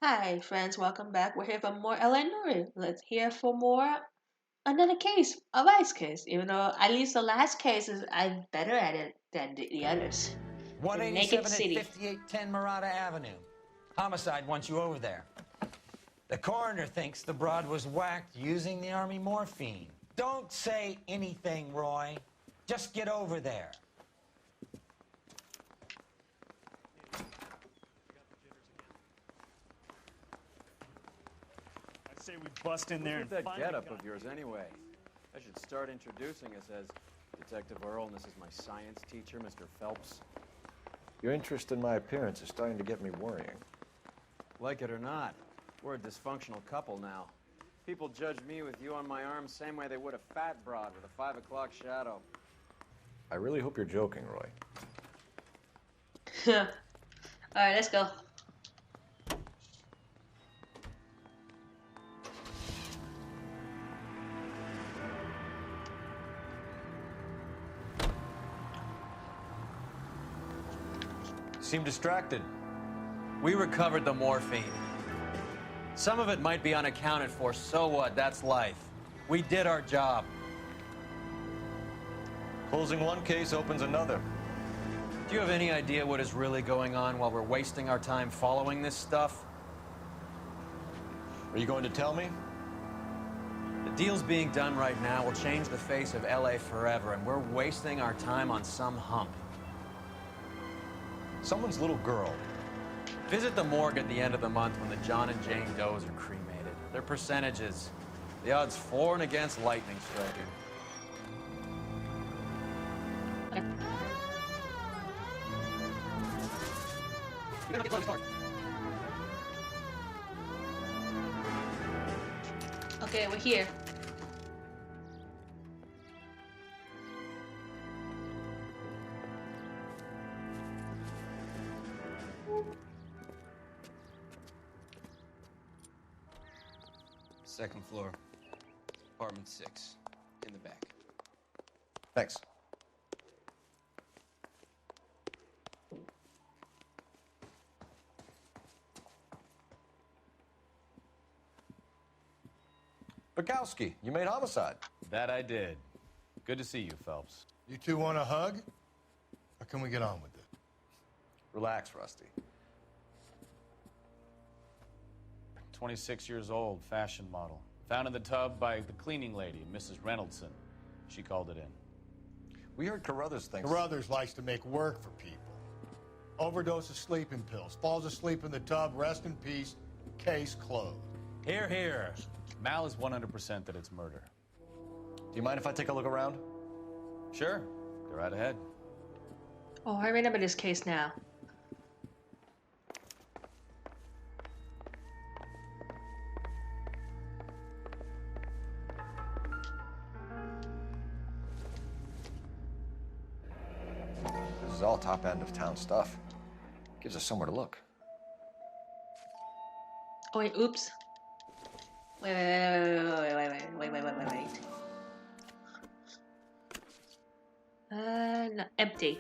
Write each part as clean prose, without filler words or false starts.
Hi, friends, welcome back. We're here for more Noire. Let's hear for more another case, a vice case. Even though at least the last case is I'm better at it than the others. The Naked 187 at City. 5810 Murata Avenue. Homicide wants you over there. The coroner thinks the broad was whacked using the army morphine. Don't say anything, Roy. Just get over there. I say we bust in there and Look at that find getup the gun. of yours anyway. I should start introducing us as Detective Earl, and this is my science teacher, Mr. Phelps. Your interest in my appearance is starting to get me worrying. Like it or not, we're a dysfunctional couple now. People judge me with you on my arm same way they would a fat broad with a 5 o'clock shadow. I really hope you're joking, Roy. Alright, let's go. Seem distracted. We recovered the morphine. Some of it might be unaccounted for, so what? That's life. We did our job. Closing one case opens another. Do you have any idea what is really going on while we're wasting our time following this stuff? Are you going to tell me? The deals being done right now will change the face of LA forever, and we're wasting our time on some hump. Someone's little girl. Visit the morgue at the end of the month when the John and Jane Does are cremated. Their percentages. The odds for and against lightning striking. Okay, we're here. Second floor, apartment 6, in the back. Thanks. Bukowski, you made homicide. That I did. Good to see you, Phelps. You two want a hug? Or can we get on with it? Relax, Rusty. 26 years old, fashion model. Found in the tub by the cleaning lady, Mrs. Reynoldson. She called it in. We heard Carruthers thinks... Carruthers likes to make work for people. Overdose of sleeping pills. Falls asleep in the tub. Rest in peace. Case closed. Here, here. Mal is 100% that it's murder. Do you mind if I take a look around? Sure. Go right ahead. Oh, I remember this case now. This is all top end of town stuff. Gives us somewhere to look. Oh wait, oops. Wait. No, empty.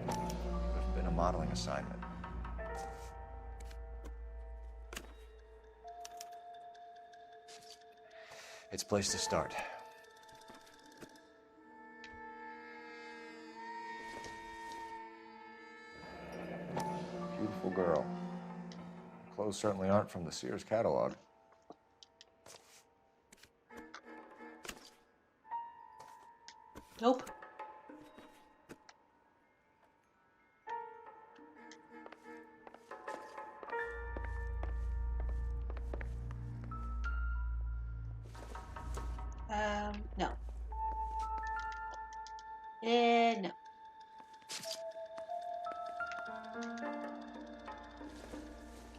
Could have been a modeling assignment. It's a place to start. Beautiful girl. Clothes certainly aren't from the Sears catalog. Nope. No. No.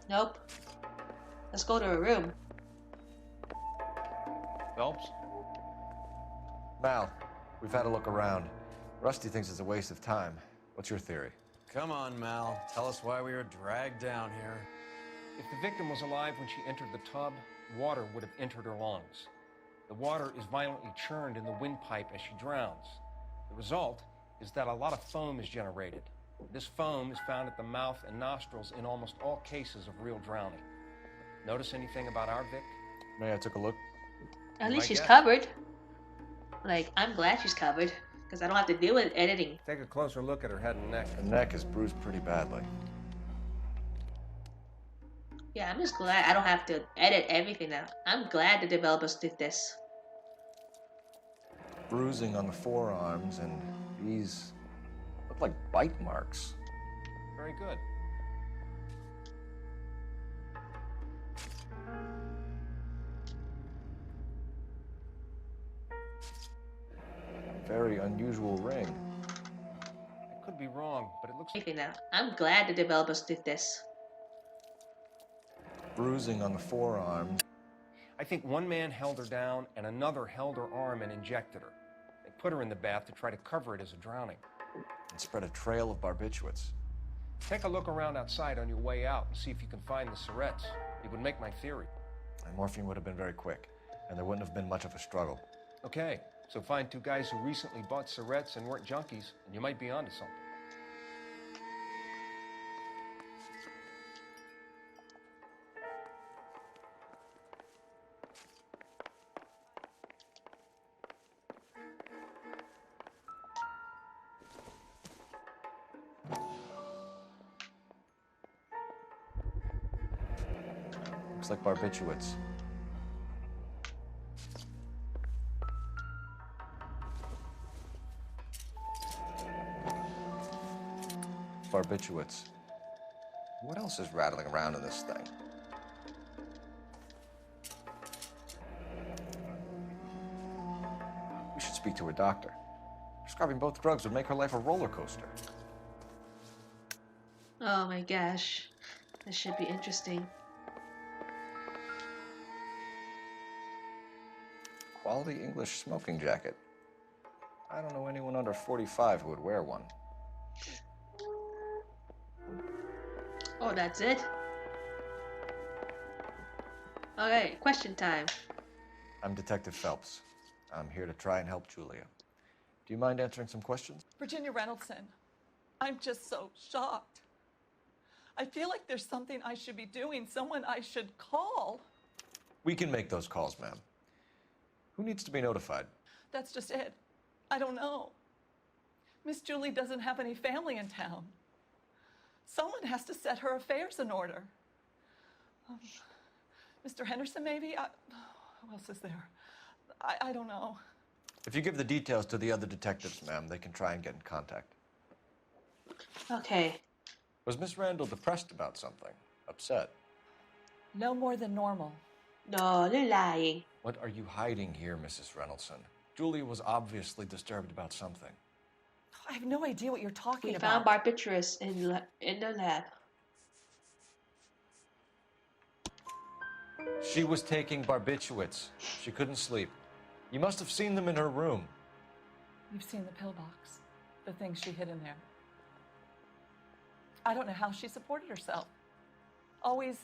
Nope. Let's go to a room. Phelps? Mal, we've had a look around. Rusty thinks it's a waste of time. What's your theory? Come on, Mal. Tell us why we were dragged down here. If the victim was alive when she entered the tub, water would have entered her lungs. The water is violently churned in the windpipe as she drowns. The result is that a lot of foam is generated. This foam is found at the mouth and nostrils in almost all cases of real drowning. Notice anything about our Vic? May I took a look? At You least might she's guess. covered. Like, I'm glad she's covered. Because I don't have to deal with editing. Take a closer look at her head and neck. The neck is bruised pretty badly. Yeah, I'm just glad I don't have to edit everything now. I'm glad the developers did this. Bruising on the forearms, and these look like bite marks. Very good. Very unusual ring. I could be wrong, but it looks Everything now. I'm glad the developers did this. Bruising on the forearms. I think one man held her down and another held her arm and injected her. They put her in the bath to try to cover it as a drowning. And spread a trail of barbiturates. Take a look around outside on your way out and see if you can find the syrettes. It would make my theory. And morphine would have been very quick, and there wouldn't have been much of a struggle. Okay, so find two guys who recently bought syrettes and weren't junkies, and you might be onto something. Looks like barbiturates. Barbiturates. What else is rattling around in this thing? We should speak to a doctor. Prescribing both drugs would make her life a roller coaster. Oh my gosh. This should be interesting. Quality English smoking jacket. I don't know anyone under 45 who would wear one. Oh, that's it? Okay, question time. I'm Detective Phelps. I'm here to try and help Julia. Do you mind answering some questions? Virginia Reynoldson, I'm just so shocked. I feel like there's something I should be doing, someone I should call. We can make those calls, ma'am. Who needs to be notified? That's just it. I don't know. Miss Julie doesn't have any family in town. Someone has to set her affairs in order. Mr. Henderson, maybe? Who else is there? I don't know. If you give the details to the other detectives, ma'am, they can try and get in contact. Okay. Was Miss Randall depressed about something? Upset? No more than normal. No, you're lying. What are you hiding here, Mrs. Reynoldson? Julia was obviously disturbed about something. I have no idea what you're talking We about. found barbiturates in the lab. She was taking barbiturates. She couldn't sleep. You must have seen them in her room. You've seen the pillbox, the things she hid in there. I don't know how she supported herself. Always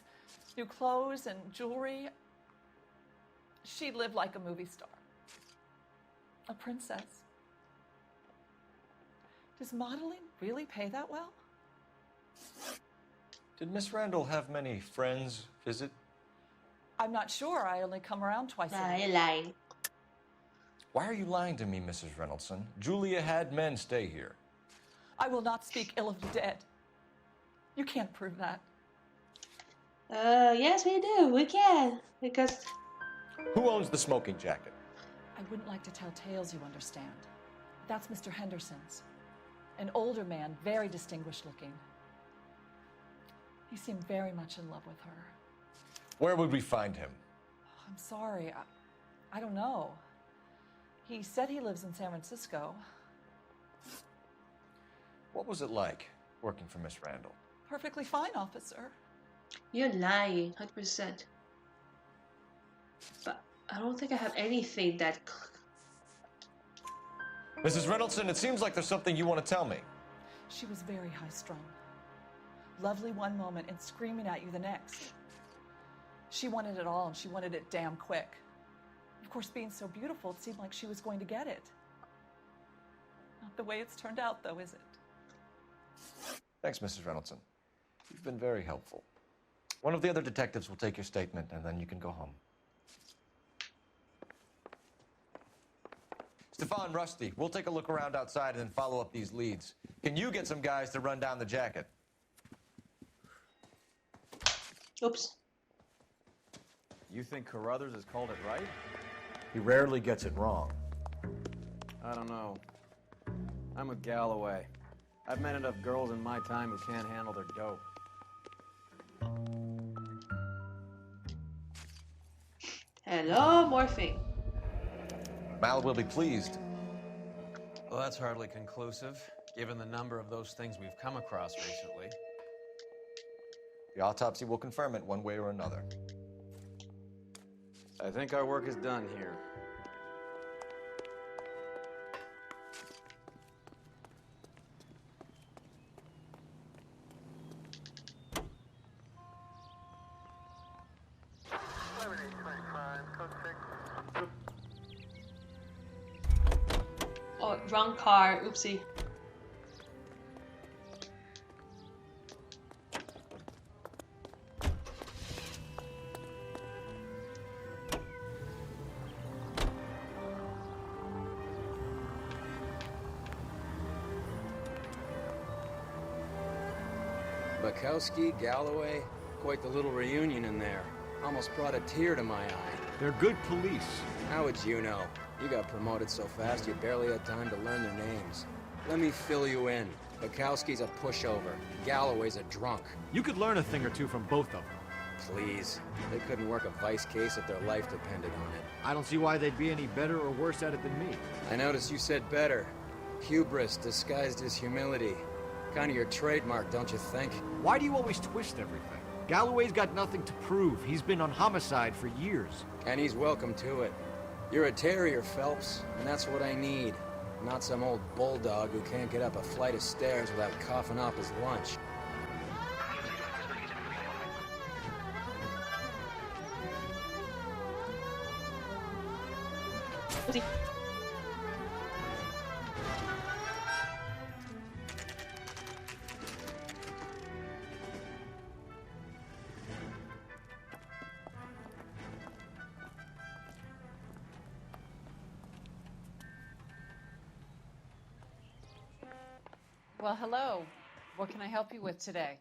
new clothes and jewelry. She lived like a movie star. A princess. Does modeling really pay that well? Did Miss Randall have many friends visit? I'm not sure. I only come around twice a Nah, week. you're lying. Why are you lying to me, Mrs. Reynoldson? Julia had men stay here. I will not speak ill of the dead. You can't prove that. Yes, we do. We can. Because Who owns the smoking jacket? I wouldn't like to tell tales, you understand. That's Mr. Henderson's. An older man, very distinguished looking. He seemed very much in love with her. Where would we find him? I'm sorry. I don't know. He said he lives in San Francisco. What was it like working for Miss Randall? Perfectly fine, officer. you're lying, 100%. But I don't think I have anything that. Mrs. Reynoldson, it seems like there's something you want to tell me. She was very high-strung. Lovely one moment and screaming at you the next. She wanted it all, and she wanted it damn quick. Of course, being so beautiful, it seemed like she was going to get it. Not the way it's turned out, though, is it? Thanks, Mrs. Reynoldson. You've been very helpful. One of the other detectives will take your statement, and then you can go home. Stefan, Rusty, we'll take a look around outside and then follow up these leads. Can you get some guys to run down the jacket? Oops. You think Carruthers has called it right? He rarely gets it wrong. I don't know. I'm with Galloway. I've met enough girls in my time who can't handle their dope. Hello, morphine. Mal will be pleased. Well, that's hardly conclusive, given the number of those things we've come across recently. The autopsy will confirm it one way or another. I think our work is done here. Oh, wrong car. Oopsie. Bukowski, Galloway, quite the little reunion in there. Almost brought a tear to my eye. They're good police. How would you know? You got promoted so fast you barely had time to learn their names. Let me fill you in. Bukowski's a pushover. Galloway's a drunk. You could learn a thing or two from both of them. Please. They couldn't work a vice case if their life depended on it. I don't see why they'd be any better or worse at it than me. I noticed you said better. Hubris disguised as humility. Kind of your trademark, don't you think? Why do you always twist everything? Galloway's got nothing to prove. He's been on homicide for years. And he's welcome to it. You're a terrier, Phelps, and that's what I need. Not some old bulldog who can't get up a flight of stairs without coughing off his lunch. Well, hello. What can I help you with today?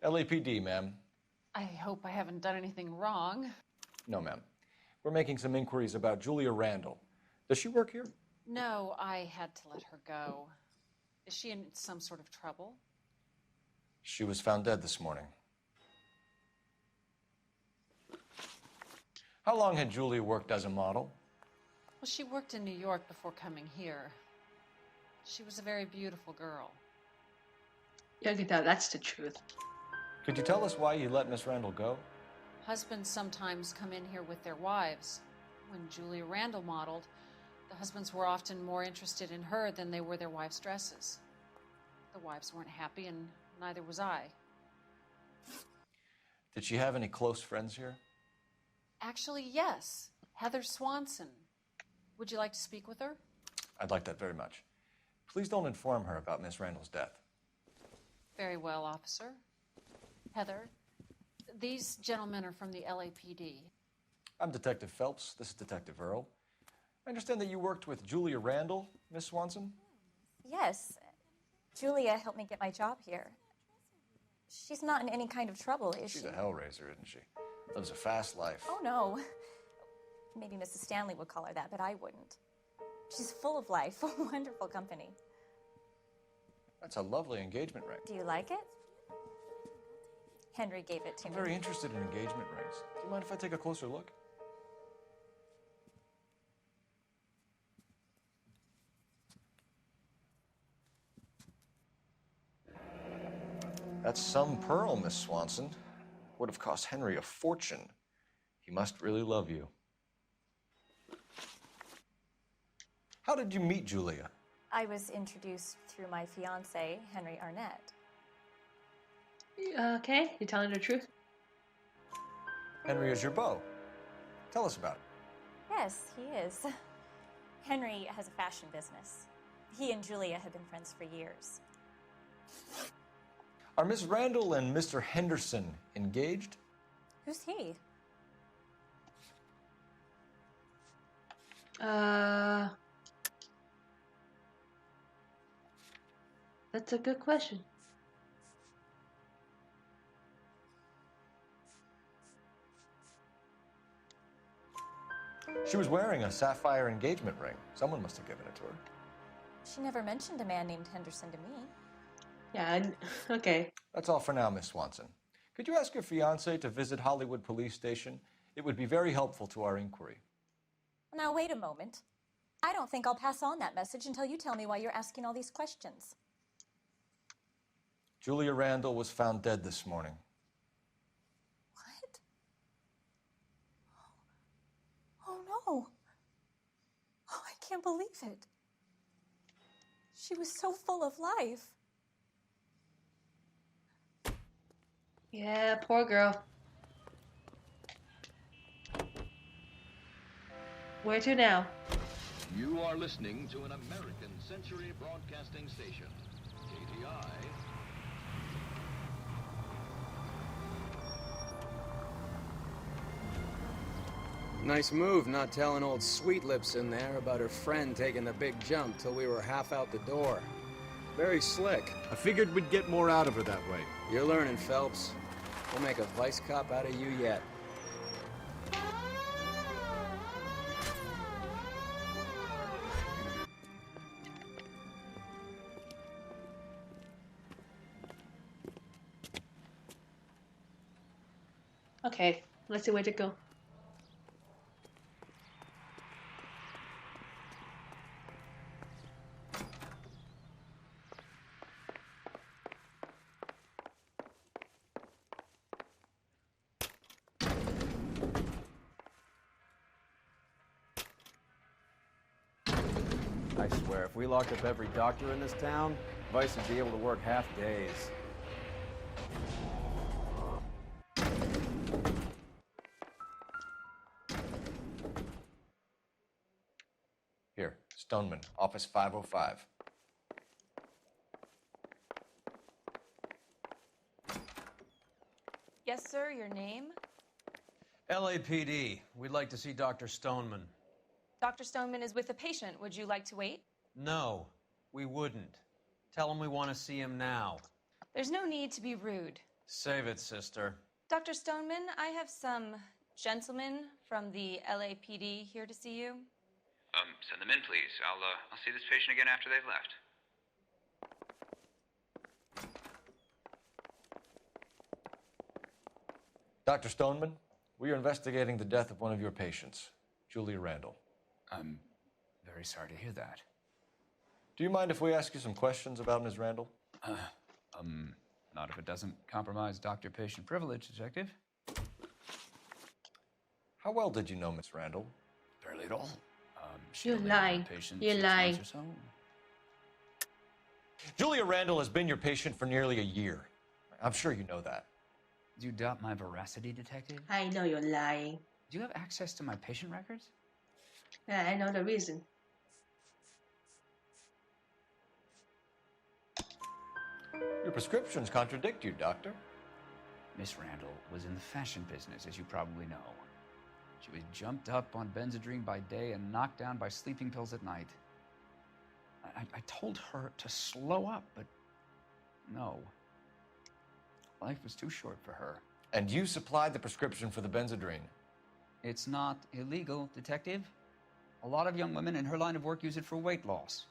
LAPD, ma'am. I hope I haven't done anything wrong. No, ma'am. We're making some inquiries about Julia Randall. Does she work here? No, I had to let her go. Is she in some sort of trouble? She was found dead this morning. How long had Julia worked as a model? Well, she worked in New York before coming here. She was a very beautiful girl. You can tell that's the truth. Could you tell us why you let Miss Randall go? Husbands sometimes come in here with their wives. When Julia Randall modeled, the husbands were often more interested in her than they were their wives' dresses. The wives weren't happy, and neither was I. Did she have any close friends here? Actually, yes. Heather Swanson. Would you like to speak with her? I'd like that very much. Please don't inform her about Miss Randall's death. Very well, officer. Heather, these gentlemen are from the LAPD. I'm Detective Phelps. This is Detective Earl. I understand that you worked with Julia Randall, Miss Swanson? Yes. Julia helped me get my job here. She's not in any kind of trouble, is she? She's a hellraiser, isn't she? Lives a fast life. Oh, no. Maybe Mrs. Stanley would call her that, but I wouldn't. She's full of life, wonderful company. That's a lovely engagement ring. Do you like it? Henry gave it to I'm me. very interested in engagement rings. Do you mind if I take a closer look? That's some pearl, Miss Swanson. Would have cost Henry a fortune. He must really love you. How did you meet Julia? I was introduced through my fiancé, Henry Arnett. Okay, you telling the truth? Henry is your beau. Tell us about it. Yes, he is. Henry has a fashion business. He and Julia have been friends for years. Are Miss Randall and Mr. Henderson engaged? Who's he? That's a good question. She was wearing a sapphire engagement ring. Someone must have given it to her. She never mentioned a man named Henderson to me. Yeah, okay. That's all for now, Miss Swanson. Could you ask your fiancé to visit Hollywood Police Station? It would be very helpful to our inquiry. Now, wait a moment. I don't think I'll pass on that message until you tell me why you're asking all these questions. Julia Randall was found dead this morning. What? Oh, no. Oh, I can't believe it. She was so full of life. Yeah, poor girl. Where to now? You are listening to an American Century Broadcasting Station, KTI. Nice move not telling old Sweet Lips in there about her friend taking the big jump till we were half out the door. Very slick. I figured we'd get more out of her that way. You're learning, Phelps. We'll make a vice cop out of you yet. Okay, let's see where to go. I swear, if we locked up every doctor in this town, Vice would be able to work half days. Here, Stoneman, office 505. Yes, sir, your name? LAPD. We'd like to see Dr. Stoneman. Dr. Stoneman is with a patient. Would you like to wait? No, we wouldn't. Tell him we want to see him now. There's no need to be rude. Save it, sister. Dr. Stoneman, I have some gentlemen from the LAPD here to see you. Send them in, please. I'll see this patient again after they've left. Dr. Stoneman, we are investigating the death of one of your patients, Julia Randall. I'm very sorry to hear that. Do you mind if we ask you some questions about Ms. Randall? Not if it doesn't compromise doctor-patient privilege, Detective. How well did you know Ms. Randall? Barely at all. She You're only had lying. a patient You're 6 lying. months or so. Julia Randall has been your patient for nearly a year. I'm sure you know that. Do you doubt my veracity, Detective? I know you're lying. Do you have access to my patient records? Yeah, I know the reason. Your prescriptions contradict you, Doctor. Miss Randall was in the fashion business, as you probably know. She was jumped up on Benzedrine by day and knocked down by sleeping pills at night. I told her to slow up, but no. Life was too short for her. And you supplied the prescription for the Benzedrine. It's not illegal, Detective. A lot of young women in her line of work use it for weight loss.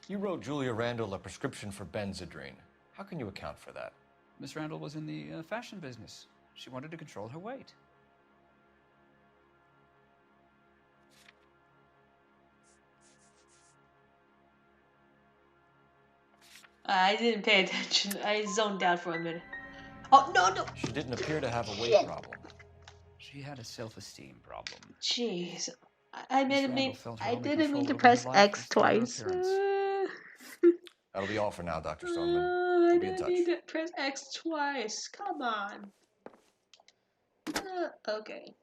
You wrote Julia Randall a prescription for Benzedrine. How can you account for that? Miss Randall was in the fashion business. She wanted to control her weight. I didn't pay attention. I zoned out for a minute. Oh, no. She didn't appear to have a weight problem. She had a self-esteem problem. Jeez. I didn't mean to control press over her life X was through her twice. appearance. That'll be all for now, Dr. I Stoneman. We'll be in didn't touch. need to press X twice. Come on. Okay.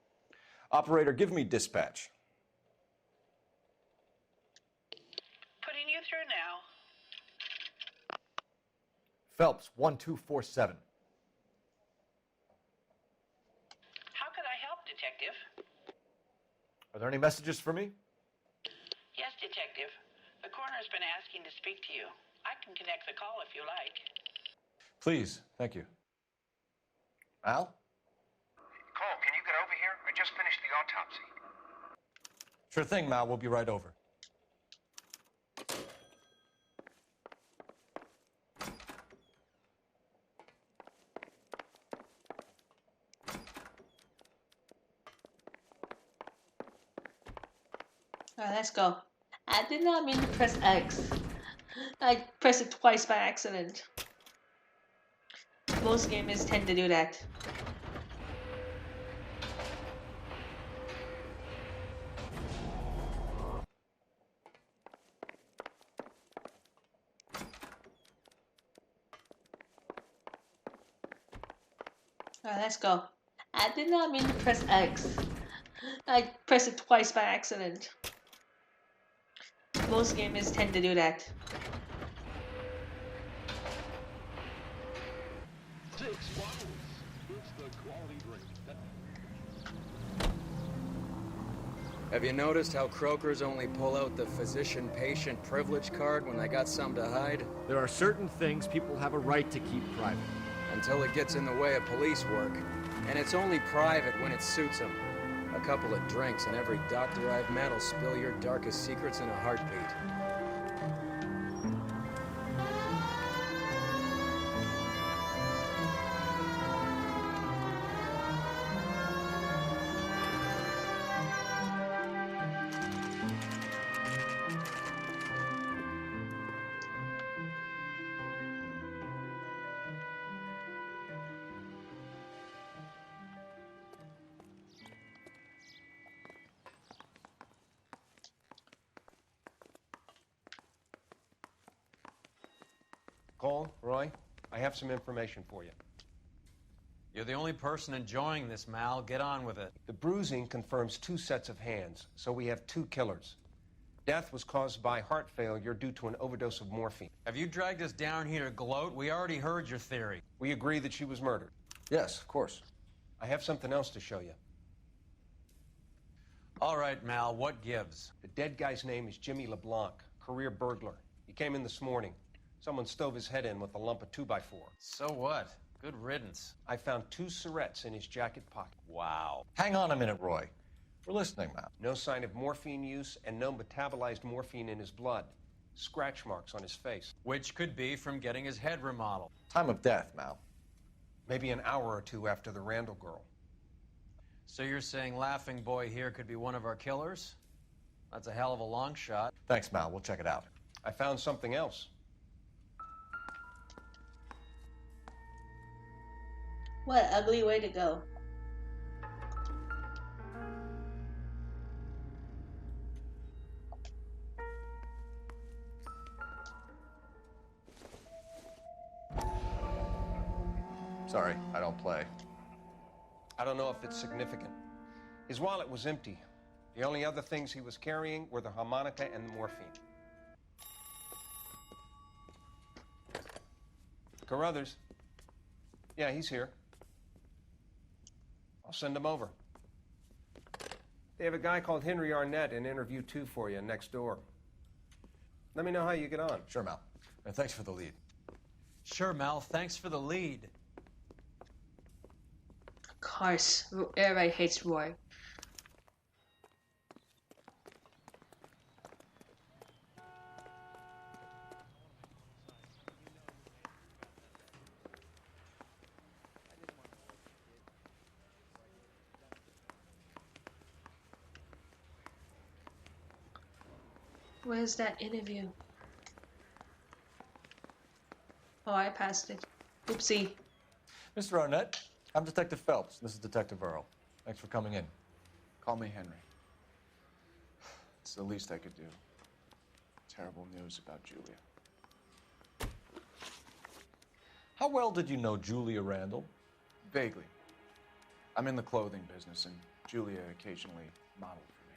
Operator, give me dispatch. Putting you through now. Phelps, 1247. How can I help, Detective? Are there any messages for me? Yes, Detective. The coroner's been asking to speak to you. I can connect the call if you like. Please, thank you. Al? Cole, can you get over here? I just finished the autopsy. Sure thing, Mal. We'll be right over. Alright, let's go. I did not mean to press X. I pressed it twice by accident. Most gamers tend to do that. Alright, let's go. I did not mean to press X. I pressed it twice by accident. Most gamers tend to do that. 6 bottles. It's the quality drink. Have you noticed how croakers only pull out the physician-patient privilege card when they got something to hide? There are certain things people have a right to keep private. Until it gets in the way of police work. And it's only private when it suits them. A couple of drinks and every doctor I've met will spill your darkest secrets in a heartbeat. Cole, Roy, I have some information for you. You're the only person enjoying this, Mal. Get on with it. The bruising confirms 2 sets of hands, so we have 2 killers. Death was caused by heart failure due to an overdose of morphine. Have you dragged us down here to gloat? We already heard your theory. We agree that she was murdered. Yes, of course. I have something else to show you. All right, Mal, what gives? The dead guy's name is Jimmy LeBlanc, career burglar. He came in this morning. Someone stove his head in with a lump of 2x4. So what? Good riddance. I found 2 Syrettes in his jacket pocket. Wow. Hang on a minute, Roy. We're listening, Mal. No sign of morphine use and no metabolized morphine in his blood. Scratch marks on his face. Which could be from getting his head remodeled. Time of death, Mal. Maybe an hour or 2 after the Randall girl. So you're saying Laughing Boy here could be one of our killers? That's a hell of a long shot. Thanks, Mal. We'll check it out. I found something else. What an ugly way to go. Sorry, I don't play. I don't know if it's significant. His wallet was empty. The only other things he was carrying were the harmonica and the morphine. Carruthers. Yeah, he's here. I'll send him over. They have a guy called Henry Arnett in interview 2 for you next door. Let me know how you get on. Sure, Mal. And thanks for the lead. Sure, Mal. Thanks for the lead. Of course, everybody hates Roy. Where's that interview? Oh, I passed it. Oopsie. Mr. Arnett, I'm Detective Phelps. This is Detective Earl. Thanks for coming in. Call me Henry. It's the least I could do. Terrible news about Julia. How well did you know Julia Randall? Vaguely. I'm in the clothing business, and Julia occasionally modeled for me.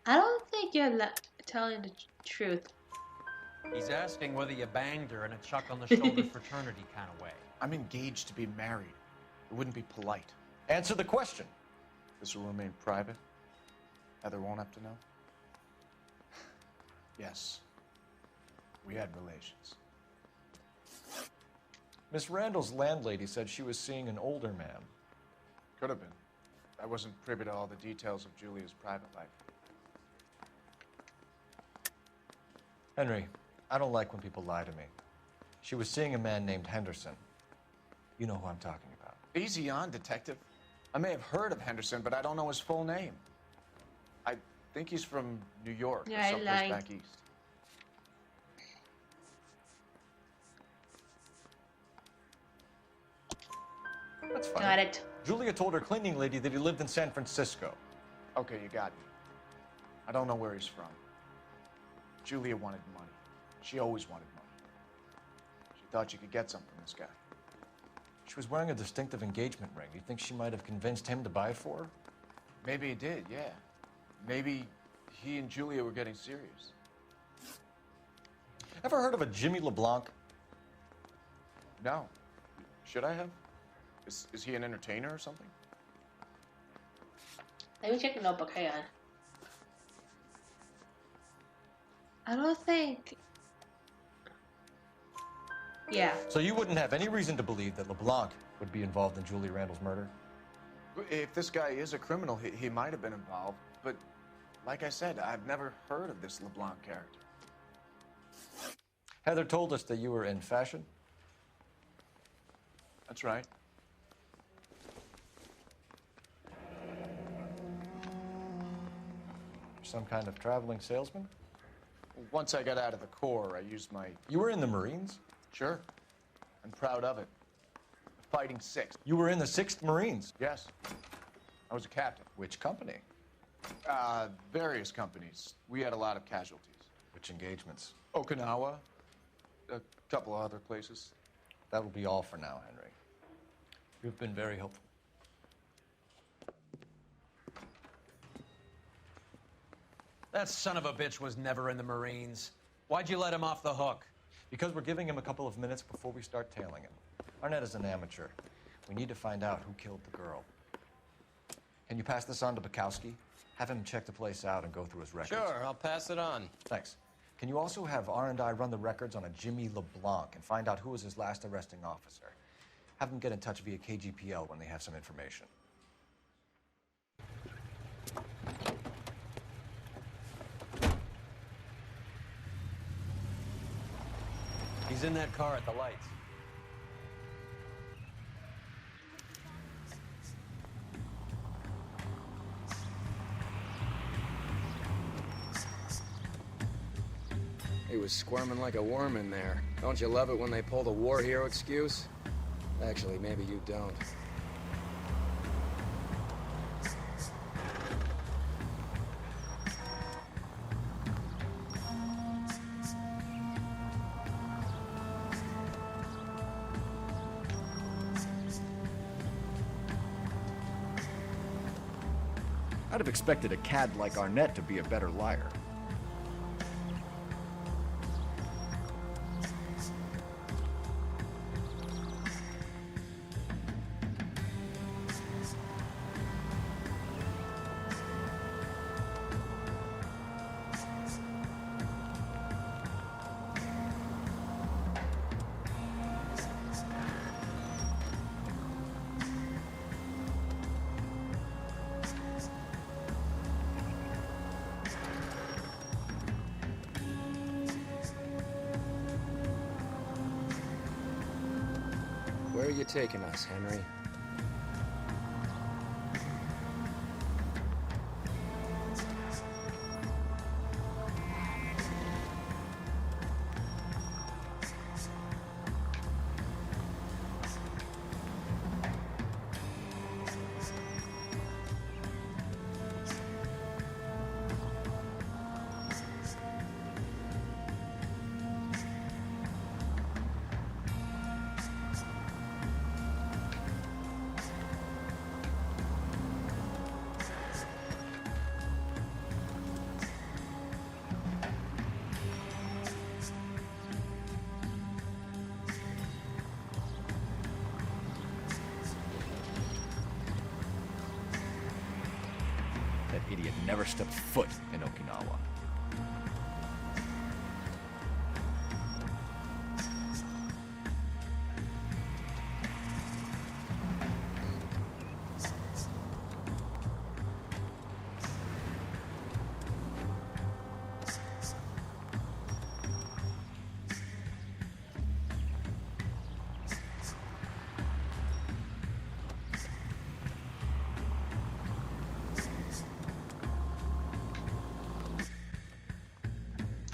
I don't think you're telling the truth. He's asking whether you banged her in a chuck on the shoulder fraternity kind of way. I'm engaged to be married. It wouldn't be polite. Answer the question. This will remain private. Heather won't have to know. Yes. We had relations. Miss Randall's landlady said she was seeing an older man. Could have been. I wasn't privy to all the details of Julia's private life. Henry, I don't like when people lie to me. She was seeing a man named Henderson. You know who I'm talking about. Easy on, detective. I may have heard of Henderson, but I don't know his full name. I think he's from New York Yeah, or someplace back east. That's fine. Got it. Julia told her cleaning lady that he lived in San Francisco. Okay, you got me. I don't know where he's from. Julia wanted money. She always wanted money. She thought she could get some from this guy. She was wearing a distinctive engagement ring. Do you think she might have convinced him to buy it for her? Maybe he did, yeah. Maybe he and Julia were getting serious. Ever heard of a Jimmy LeBlanc? No. Should I have? Is he an entertainer or something? Let me check the notebook. Hang on. I don't think. Yeah. So you wouldn't have any reason to believe that LeBlanc would be involved in Julie Randall's murder? If this guy is a criminal, he might have been involved. But like I said, I've never heard of this LeBlanc character. Heather told us that you were in fashion. That's right. Some kind of traveling salesman? Once I got out of the Corps, I used my... You were in the Marines? Sure. I'm proud of it. Fighting 6th. You were in the 6th Marines? Yes. I was a captain. Which company? Various companies. We had a lot of casualties. Which engagements? Okinawa. A couple of other places. That will be all for now, Henry. You've been very helpful. That son of a bitch was never in the Marines. Why'd you let him off the hook? Because we're giving him a couple of minutes before we start tailing him. Arnett is an amateur. We need to find out who killed the girl. Can you pass this on to Bukowski? Have him check the place out and go through his records. Sure, I'll pass it on. Thanks. Can you also have R&I run the records on a Jimmy LeBlanc and find out who was his last arresting officer? Have them get in touch via KGPL when they have some information. He's in that car at the lights. He was squirming like a worm in there. Don't you love it when they pull the war hero excuse? Actually, maybe you don't. I'd have expected a cad like Arnett to be a better liar. Where are you taking us, Henry? never stepped foot in Okinawa.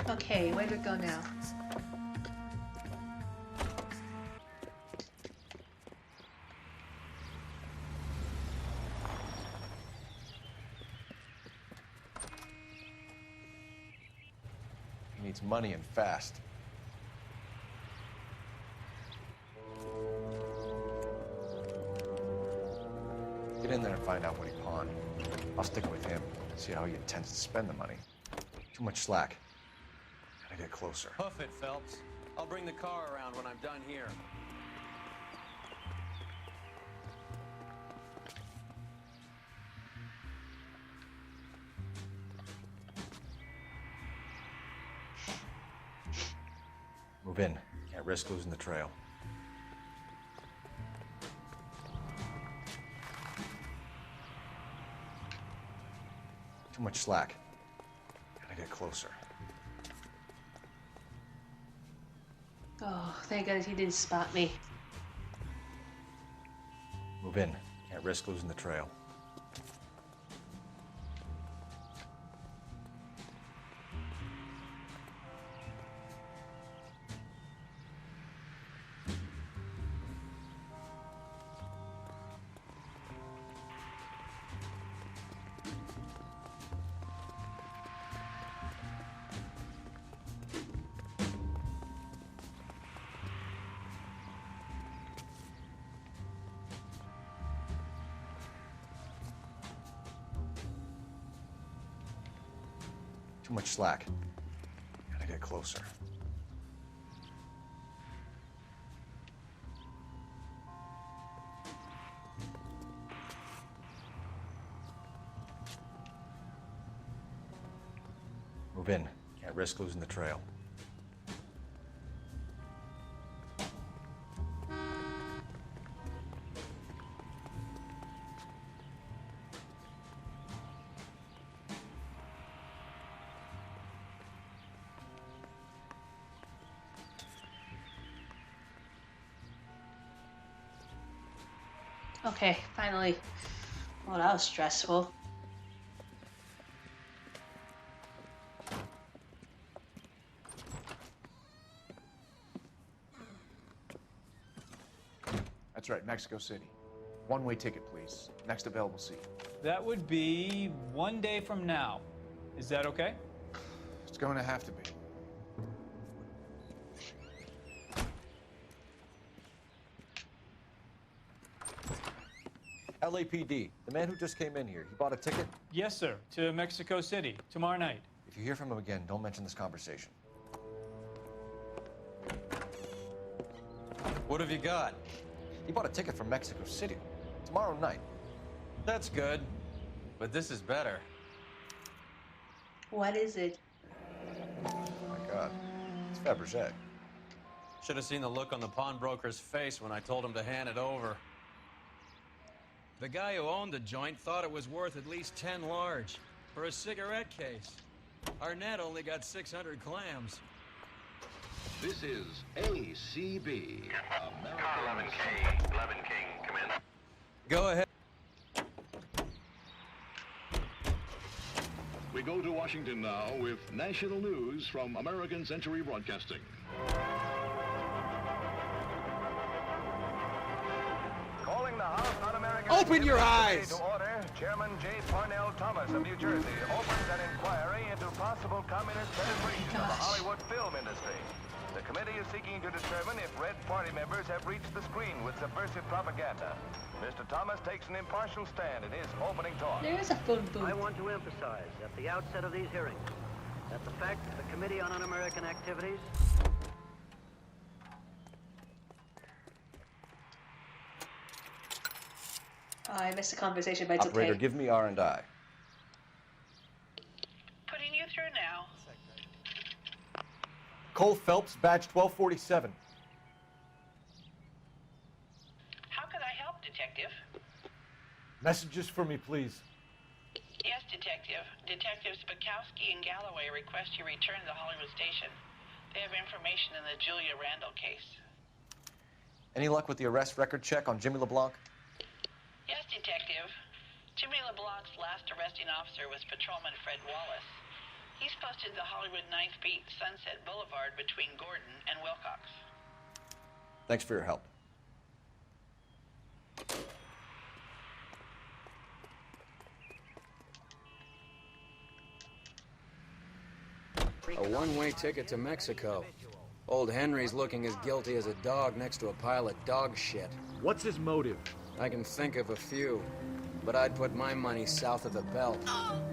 Okay, where do we go now? He needs money and fast. Get in there and find out what he pawned. I'll stick with him, see how he intends to spend the money. Too much slack. Gotta get closer. Hoof it, Phelps. I'll bring the car around when I'm done here. Move in. Can't risk losing the trail. Too much slack. Gotta get closer. Oh, thank goodness he didn't spot me. Move in. Can't risk losing the trail. Too much slack. Gotta get closer. Move in. Can't risk losing the trail. Okay, finally. Oh, that was stressful. That's right, Mexico City. One-way ticket, please. Next available seat. That would be 1 day from now. Is that okay? It's going to have to be. LAPD, the man who just came in here, he bought a ticket? Yes, sir. To Mexico City, tomorrow night. If you hear from him again, don't mention this conversation. What have you got? He bought a ticket from Mexico City. Tomorrow night. That's good. But this is better. What is it? Oh my God. It's Fabergé. Should have seen the look on the pawnbroker's face when I told him to hand it over. The guy who owned the joint thought it was worth at least 10 large for a cigarette case. Arnett only got 600 clams. This is ACB. Car 11K. 11K, come in. Go ahead. We go to Washington now with national news from American Century Broadcasting. Calling the House Un-American... Open your eyes! To order, Chairman J. Parnell Thomas of New Jersey opens an inquiry into possible communist penetration of the Hollywood film industry. The committee is seeking to determine if Red Party members have reached the screen with subversive propaganda. Mr. Thomas takes an impartial stand in his opening talk. There is a phone booth. I want to emphasize at the outset of these hearings that the fact that the Committee on Un-American Activities I missed the conversation, but it's Operator, okay. give me R&I. Putting you through now. Cole Phelps, badge 1247. How could I help, Detective? Messages for me, please. Yes, Detective. Detectives Bukowski and Galloway request you return to the Hollywood station. They have information in the Julia Randall case. Any luck with the arrest record check on Jimmy LeBlanc? Yes, Detective. Jimmy LeBlanc's last arresting officer was Patrolman Fred Wallace. He's posted the Hollywood 9th Beat Sunset Boulevard between Gordon and Wilcox. Thanks for your help. A one-way ticket to Mexico. Old Henry's looking as guilty as a dog next to a pile of dog shit. What's his motive? I can think of a few, but I'd put my money south of the belt.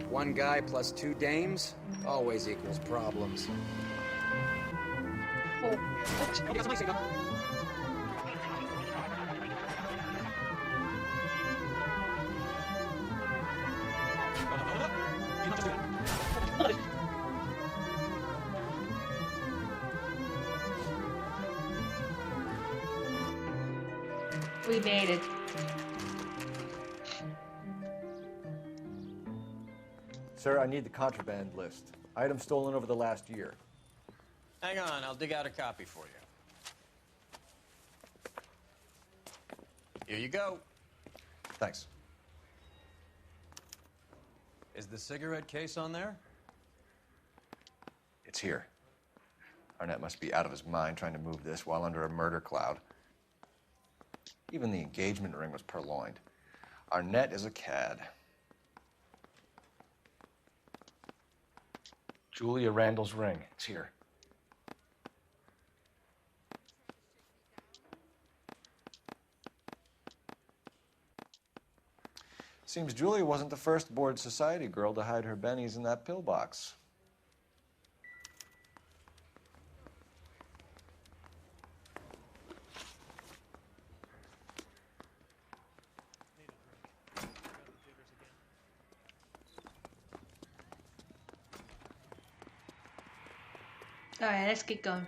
One guy plus two dames always equals problems. We made it. Sir, I need the contraband list. Items stolen over the last year. Hang on, I'll dig out a copy for you. Here you go. Thanks. Is the cigarette case on there? It's here. Arnett must be out of his mind trying to move this while under a murder cloud. Even the engagement ring was purloined. Arnett is a cad. Julia Randall's ring. It's here. Seems Julia wasn't the first bored society girl to hide her bennies in that pillbox. All right, let's get going.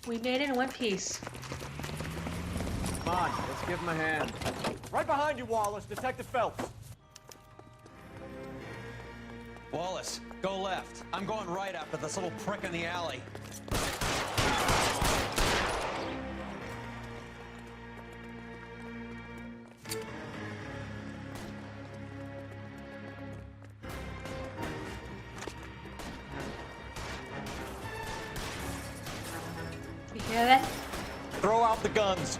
We made it in one piece. Come on, let's give him a hand. Right behind you, Wallace. Detective Phelps. Wallace, go left. I'm going right after this little prick in the alley. You hear that? Throw out the guns.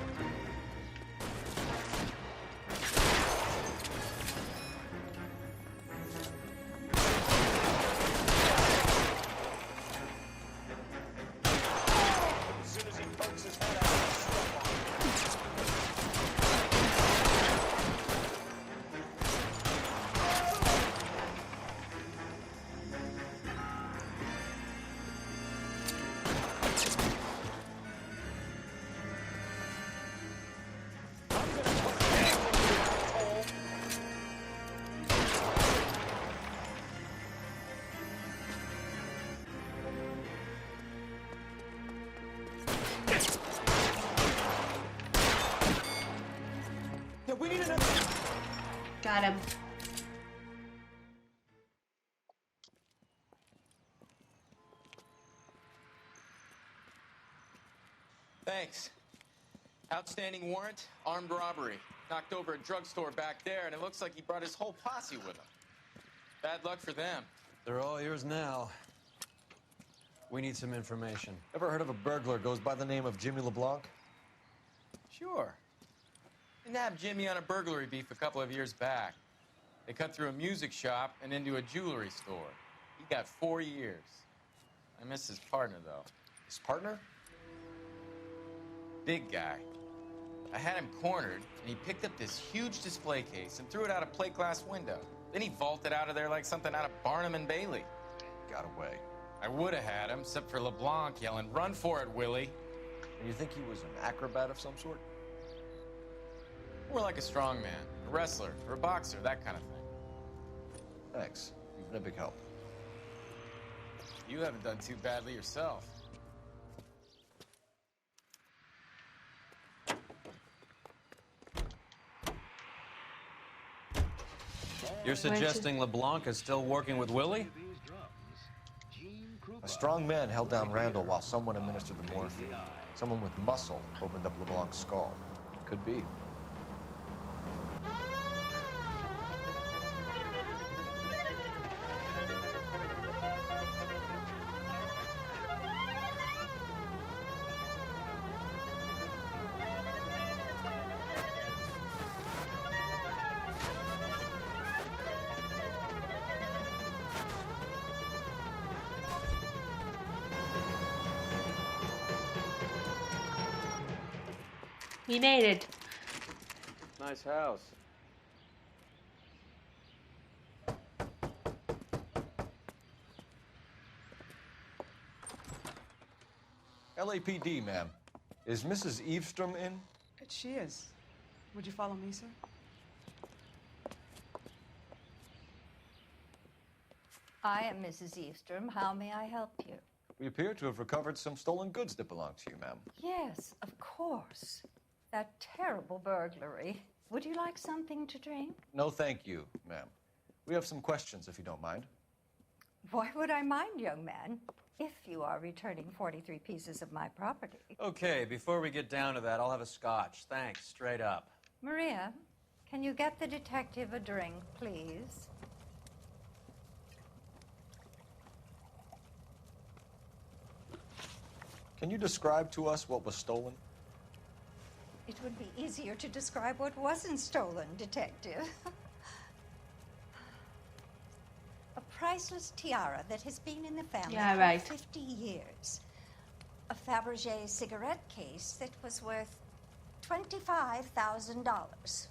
Got him. Thanks. Outstanding warrant, armed robbery. Knocked over a drugstore back there, and it looks like he brought his whole posse with him. Bad luck for them. They're all yours now. We need some information. Ever heard of a burglar goes by the name of Jimmy LeBlanc? Sure. They nabbed Jimmy on a burglary beef a couple of years back. They cut through a music shop and into a jewelry store. He got 4 years. I miss his partner, though. His partner? big guy. I had him cornered, and he picked up this huge display case and threw it out a plate glass window. Then he vaulted out of there like something out of Barnum and Bailey. Got away. I would have had him, except for LeBlanc yelling, "Run for it, Willie!" And you think he was an acrobat of some sort? More like a strongman, a wrestler, or a boxer, that kind of thing. Thanks. You've been a big help. You haven't done too badly yourself. You're suggesting LeBlanc is still working with Willie? A strong man held down Randall while someone administered the morphine. Someone with muscle opened up LeBlanc's skull. Could be. We made it. Nice house. LAPD, ma'am. Is Mrs. Eavestrom in? She is. Would you follow me, sir? I am Mrs. Eavestrom. How may I help you? We appear to have recovered some stolen goods that belong to you, ma'am. Yes, of course. That terrible burglary. Would you like something to drink? No, thank you, ma'am. We have some questions, if you don't mind. Why would I mind, young man, if you are returning 43 pieces of my property? Okay, before we get down to that, I'll have a scotch. Thanks, straight up. Maria, can you get the detective a drink, please? Can you describe to us what was stolen? It would be easier to describe what wasn't stolen, Detective. A priceless tiara that has been in the family for 50 years. A Fabergé cigarette case that was worth $25,000.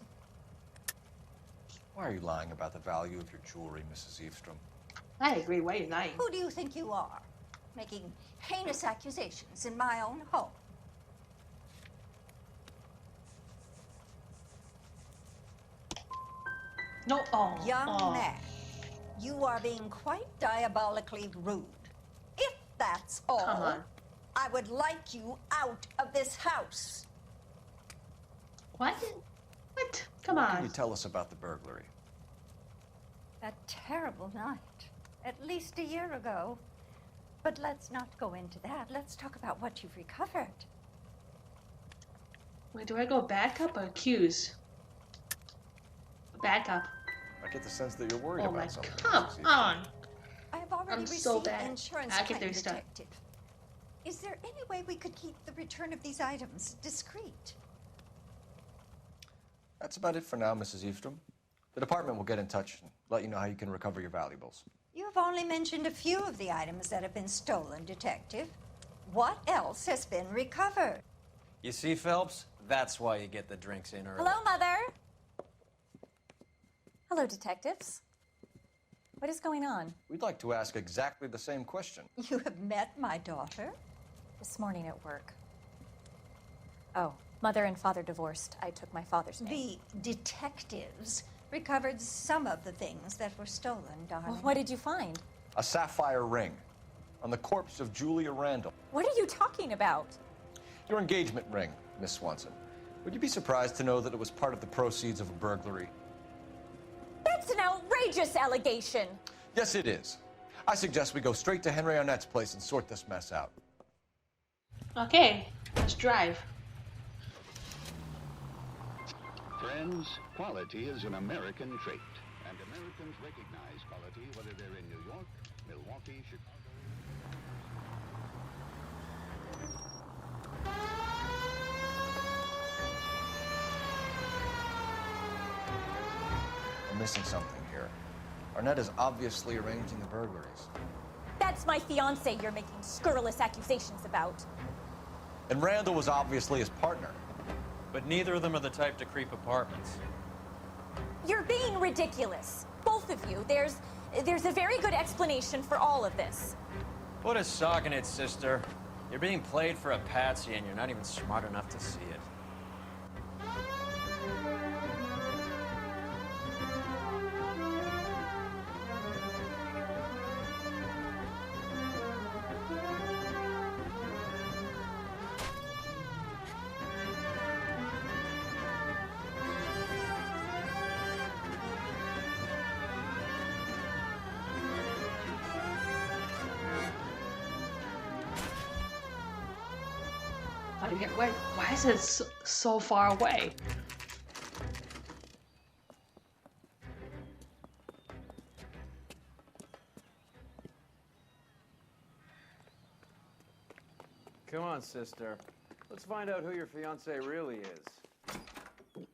Why are you lying about the value of your jewelry, Mrs. Eavestrom? I agree. Why are you lying? Who do you think you are, making heinous accusations in my own home? No, Young man, you are being quite diabolically rude. If that's all, Come on. I would like you out of this house. What? What? Come What on. can you tell us about the burglary? That terrible night, at least a year ago. But let's not go into that. Let's talk about what you've recovered. Wait, do I go back up or accuse? Back up. I get the sense that you're worried Oh my, about something. come Mrs. Eavestrom. on. I have already I'm received so bad. insurance I get claim, their stuff. Detective. Is there any way we could keep the return of these items discreet? That's about it for now, Mrs. Eavestrom. The department will get in touch and let you know how you can recover your valuables. You have only mentioned a few of the items that have been stolen, Detective. What else has been recovered? You see, Phelps? That's why you get the drinks in early. Hello, Mother. Hello, detectives. What is going on? We'd like to ask exactly the same question. You have met my daughter? This morning at work. Oh, mother and father divorced. I took my father's name. The detectives recovered some of the things that were stolen, darling. Well, what did you find? A sapphire ring on the corpse of Julia Randall. What are you talking about? Your engagement ring, Miss Swanson. Would you be surprised to know that it was part of the proceeds of a burglary? That's an outrageous allegation. Yes, it is. I suggest we go straight to Henry Arnett's place and sort this mess out. Okay, let's drive. Friends, quality is an American trait, and Americans recognize quality whether they're in New York, Milwaukee, Chicago. We're missing something here. Arnett is obviously arranging the burglaries. That's my fiance you're making scurrilous accusations about. And Randall was obviously his partner. But neither of them are the type to creep apartments. You're being ridiculous. Both of you. There's a very good explanation for all of this. Put a sock in it, sister. You're being played for a patsy and you're not even smart enough to see it. Why is it so far away? Come on, sister. Let's find out who your fiancé really is.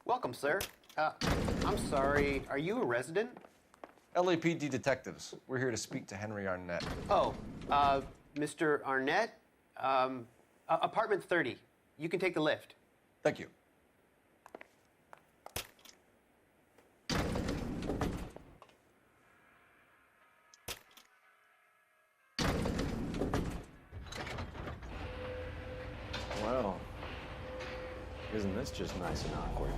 Welcome, sir. I'm sorry, are you a resident? LAPD detectives. We're here to speak to Henry Arnett. Oh, Mr. Arnett? Apartment 30. You can take the lift. Thank you. Well, isn't this just nice and awkward?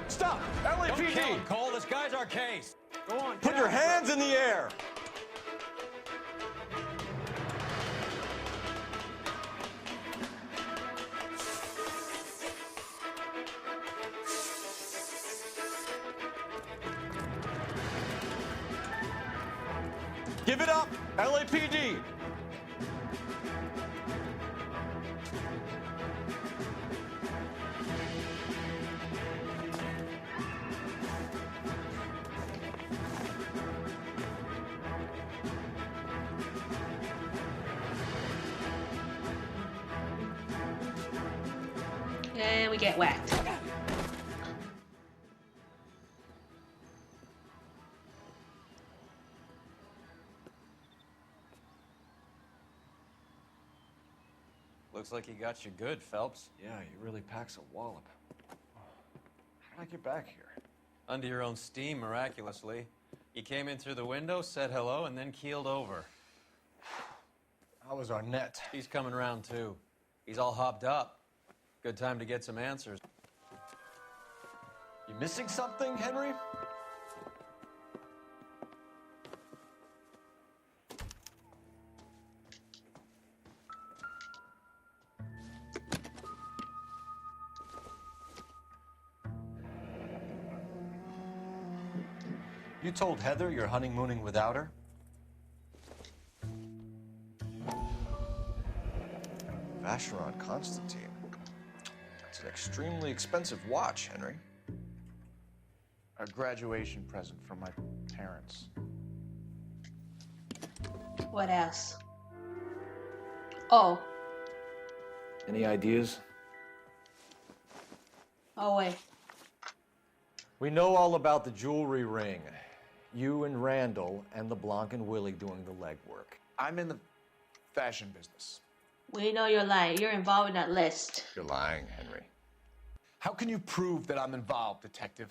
Stop! Don't kill LAPD! him, Cole. This guy's our case. Go on. Put your hands in the air! Give it up, LAPD! And we get whacked. Looks like he got you good, Phelps. Yeah, he really packs a wallop. How'd I get back here? Under your own steam, miraculously. You came in through the window, said hello, and then keeled over. How was Arnett? He's coming around, too. He's all hopped up. Good time to get some answers. You missing something, Henry? You told Heather you're honeymooning without her? Vacheron Constantine. It's an extremely expensive watch, Henry. A graduation present from my parents. What else? Oh. Any ideas? Oh, wait. We know all about the jewelry ring. You and Randall and LeBlanc and Willie doing the legwork. I'm in the fashion business. We know you're lying. You're involved in that list. You're lying, Henry. How can you prove that I'm involved, detective?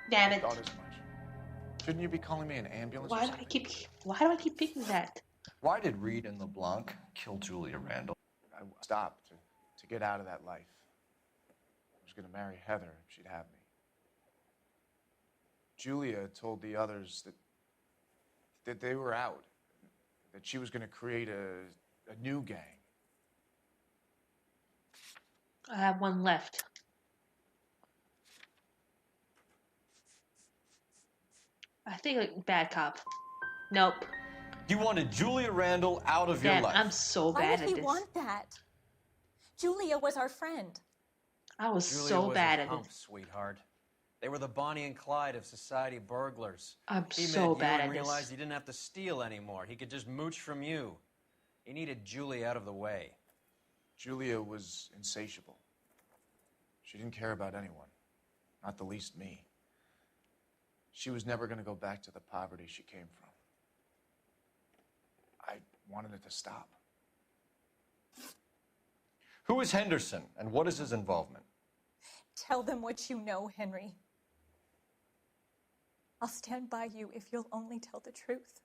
Damn it. Thought as much. Shouldn't you be calling me an ambulance? Why do I keep picking that? Why did Reed and LeBlanc kill Julia Randall? I stopped to get out of that life. I was going to marry Heather if she'd have me. Julia told the others that they were out, that she was going to create a new gang. I have one left. I think like bad cop. Nope. You wanted Julia Randall out of your Damn, life. I'm so Why bad would at he this. want that? Julia was our friend. I was Julia so was bad a at hump, this. sweetheart. They were the Bonnie and Clyde of society burglars. I'm He so met bad you at and this. realized he didn't have to steal anymore. He could just mooch from you. He needed Julia out of the way. Julia was insatiable. She didn't care about anyone, not the least me. She was never going to go back to the poverty she came from. I wanted it to stop. Who is Henderson, and what is his involvement? Tell them what you know, Henry. I'll stand by you if you'll only tell the truth.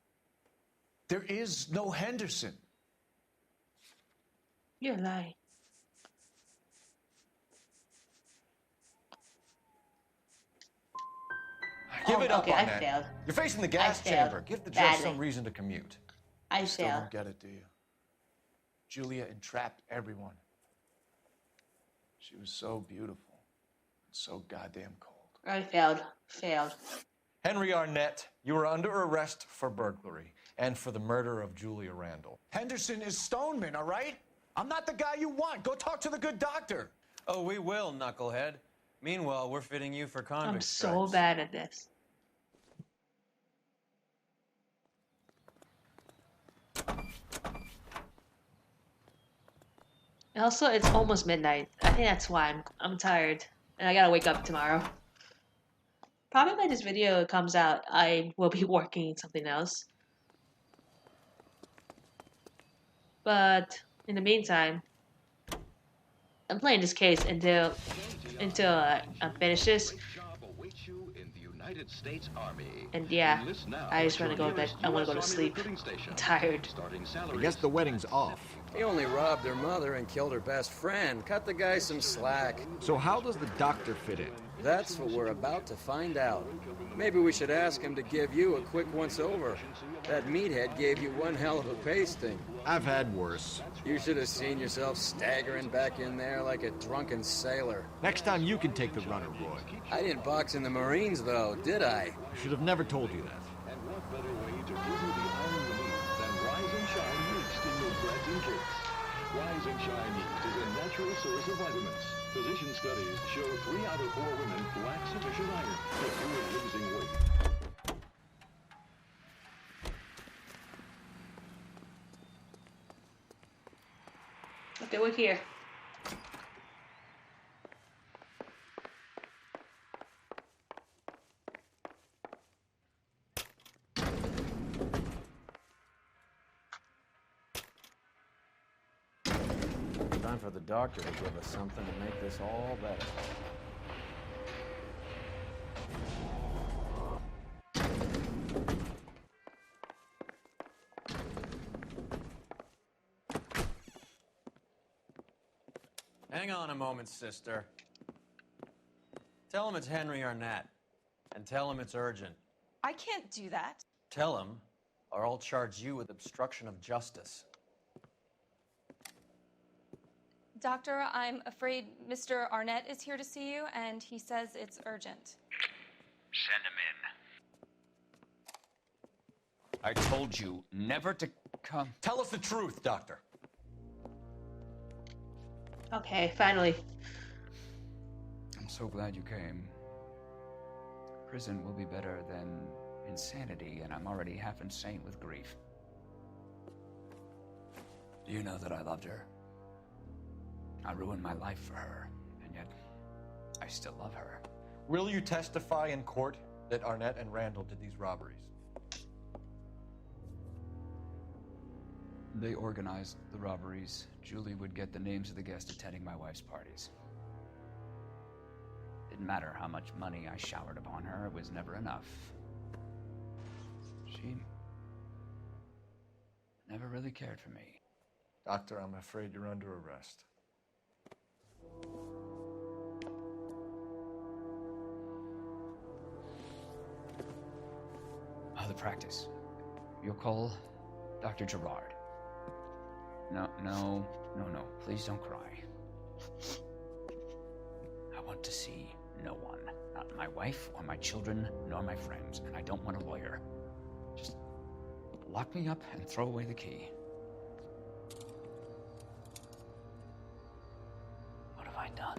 There is no Henderson. You're lying. Give it up okay, on I that. failed. You're facing the gas failed chamber. Give the judge badly. some reason to commute. I You still failed. don't get it, do you? Julia entrapped everyone. She was so beautiful and so goddamn cold. I failed. Failed. Henry Arnett, you are under arrest for burglary and for the murder of Julia Randall. Henderson is Stoneman, all right? I'm not the guy you want. Go talk to the good doctor. Oh, we will, knucklehead. Meanwhile, we're fitting you for convict I'm so stripes. bad at this. And also, it's almost midnight. I think that's why I'm tired. And I gotta wake up tomorrow. Probably by this video comes out, I will be working something else. But in the meantime, I'm playing this case until I finish this. United States Army. And yeah, I just want to go to bed. I want to go to sleep. I'm tired. I guess the wedding's off. He only robbed her mother and killed her best friend. Cut the guy some slack. So how does the doctor fit in? That's what we're about to find out. Maybe we should ask him to give you a quick once-over. That meathead gave you one hell of a pasting. I've had worse. You should have seen yourself staggering back in there like a drunken sailor. Next time you can take the runner, Roy. I didn't box in the Marines, though, did I? I should have never told you that. And what better way to give you the iron relief than Rise and Shine mixed in your breads and cakes? Rise and Shine yeast is a natural source of vitamins. Physician studies show 3 out of 4 women lack sufficient iron if you are losing weight. Okay, we're here. Time for the doctor to give us something to make this all better. Hang on a moment, sister. Tell him it's Henry Arnett, and tell him it's urgent. I can't do that. Tell him, or I'll charge you with obstruction of justice. Doctor, I'm afraid Mr. Arnett is here to see you, and he says it's urgent. Send him in. I told you never to come. Tell us the truth, Doctor. Okay, finally. I'm so glad you came. Prison will be better than insanity, and I'm already half insane with grief. Do you know that I loved her? I ruined my life for her, and yet I still love her. Will you testify in court that Arnett and Randall did these robberies? They organized the robberies. Julie would get the names of the guests attending my wife's parties. Didn't matter how much money I showered upon her, it was never enough. She never really cared for me. Doctor, I'm afraid you're under arrest. Oh, the practice. You'll call Dr. Gerard. No. Please don't cry. I want to see no one. Not my wife or my children, nor my friends. And I don't want a lawyer. Just lock me up and throw away the key. What have I done?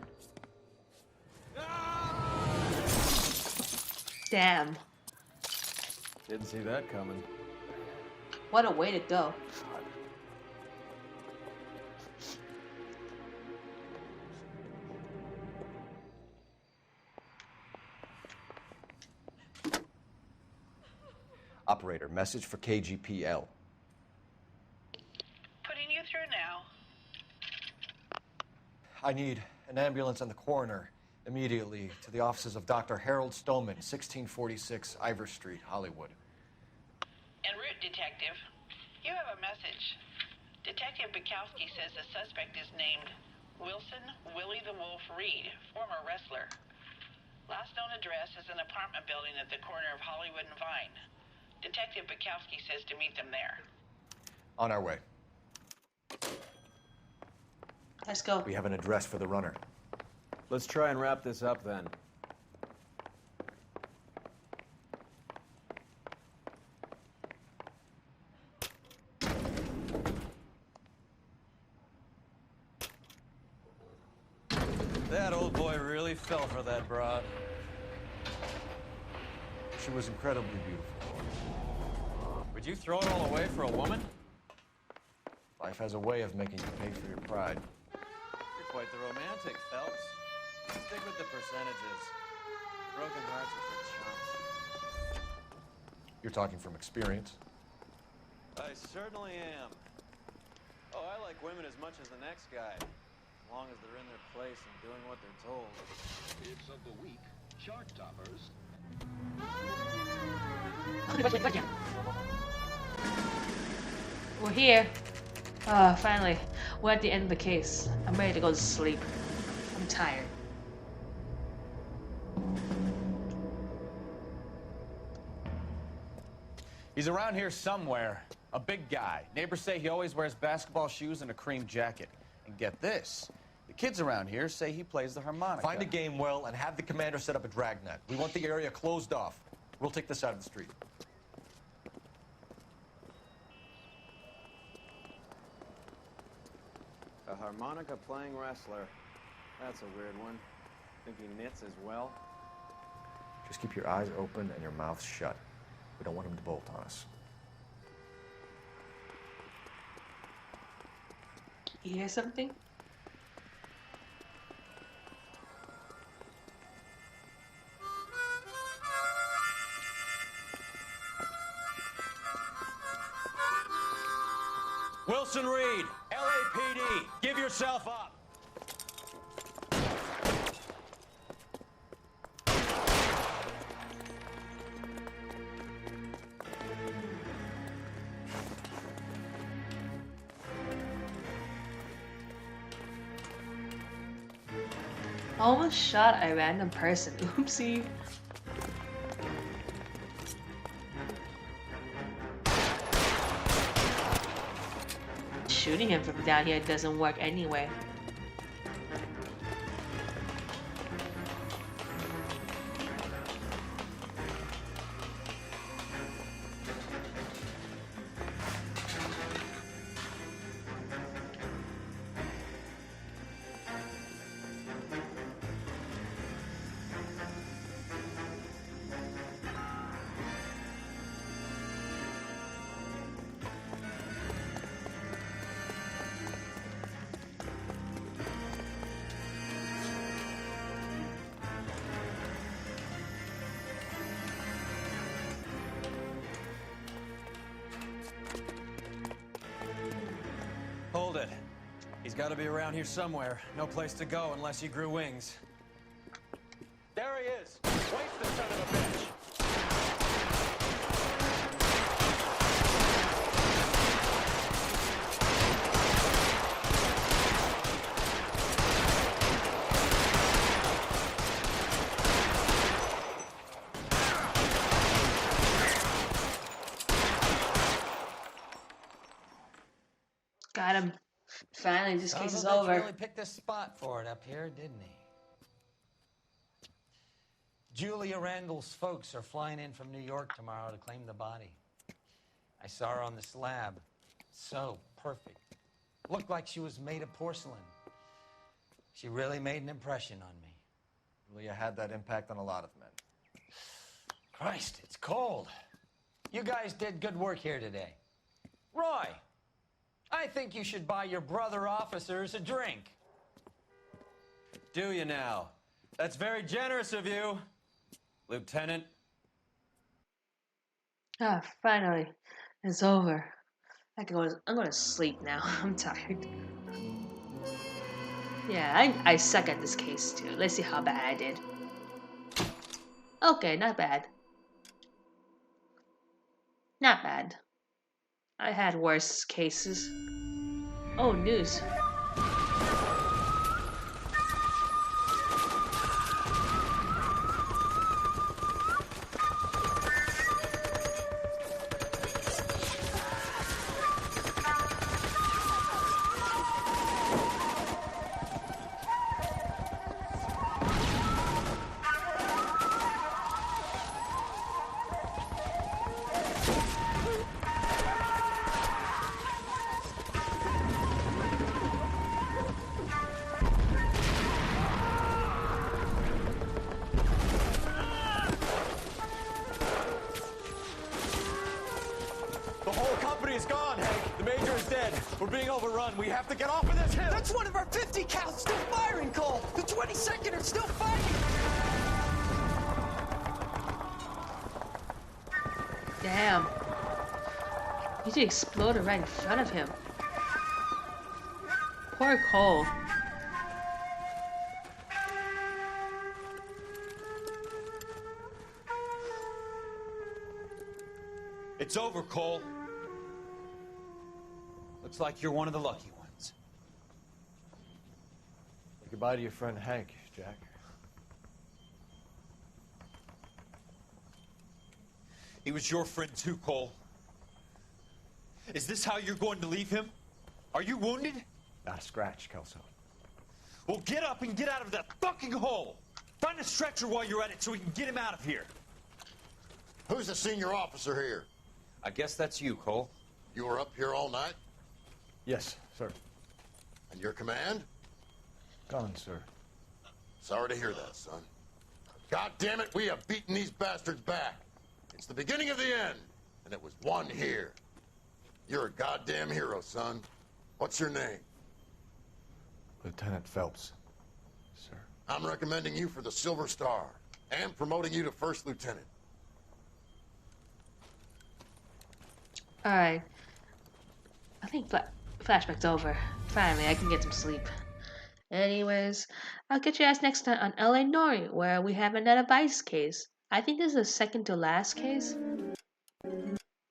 Damn. Didn't see that coming. What a way to go. Operator, message for KGPL. Putting you through now. I need an ambulance and the coroner immediately to the offices of Dr. Harold Stoneman, 1646 Ivor Street, Hollywood. En route, Detective. You have a message. Detective Bukowski says the suspect is named Wilson Willie the Wolf Reed, former wrestler. Last known address is an apartment building at the corner of Hollywood and Vine. Detective Bukowski says to meet them there. On our way. Let's go. We have an address for the runner. Let's try and wrap this up then. That old boy really fell for that broad. She was incredibly beautiful. Would you throw it all away for a woman? Life has a way of making you pay for your pride. You're quite the romantic, Phelps. Stick with the percentages. Broken hearts are for chumps. You're talking from experience. I certainly am. Oh, I like women as much as the next guy. As long as they're in their place and doing what they're told. It's of the week, chart toppers. We're here. Finally. We're at the end of the case. I'm ready to go to sleep. I'm tired. He's around here somewhere. A big guy. Neighbors say he always wears basketball shoes and a cream jacket. And get this. The kids around here say he plays the harmonica. Find a game well and have the commander set up a dragnet. We want the area closed off. We'll take this side of the street. A harmonica playing wrestler. That's a weird one. Think he knits as well? Just keep your eyes open and your mouth shut. We don't want him to bolt on us. You hear something? Wilson Reed, LAPD, give yourself up. I almost shot a random person. Oopsie. Shooting him from down here doesn't work anyway. Hold it. He's got to be around here somewhere. No place to go unless he grew wings. There he is. Waste the son of a bitch. Got him. Finally, this case is over. Really picked this spot for it up here, didn't he? Julia Randall's folks are flying in from New York tomorrow to claim the body. I saw her on the slab. So perfect. Looked like she was made of porcelain. She really made an impression on me. Leah had that impact on a lot of men. Christ, it's cold. You guys did good work here today. Roy, I think you should buy your brother officers a drink. Do you now? That's very generous of you, Lieutenant. Ah, finally. It's over. I'm going to sleep now. I'm tired. Yeah, I suck at this case too. Let's see how bad I did. Okay, not bad. Not bad. I had worse cases. Oh, news. We're being overrun. We have to get off of this hill. That's one of our 50 cows still firing, Cole. The 22nd are still fighting. Damn. He just exploded right in front of him. Poor Cole. It's over, Cole. Looks like you're one of the lucky ones. Say goodbye to your friend Hank, Jack. He was your friend too, Cole. Is this how you're going to leave him? Are you wounded? Not a scratch, Kelso. Well, get up and get out of that fucking hole. Find a stretcher while you're at it so we can get him out of here. Who's the senior officer here? I guess that's you, Cole. You were up here all night? Yes, sir. And your command? Gone, sir. Sorry to hear that, son. God damn it, we have beaten these bastards back. It's the beginning of the end, and it was one here. You're a goddamn hero, son. What's your name? Lieutenant Phelps, sir. I'm recommending you for the Silver Star, and promoting you to First Lieutenant. Alright. I think flashback's over. Finally, I can get some sleep. Anyways, I'll catch you guys next time on LA Noire, where we have another Vice case. I think this is the second to last case.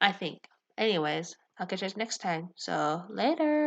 I think. Anyways, I'll catch you guys next time. So, later!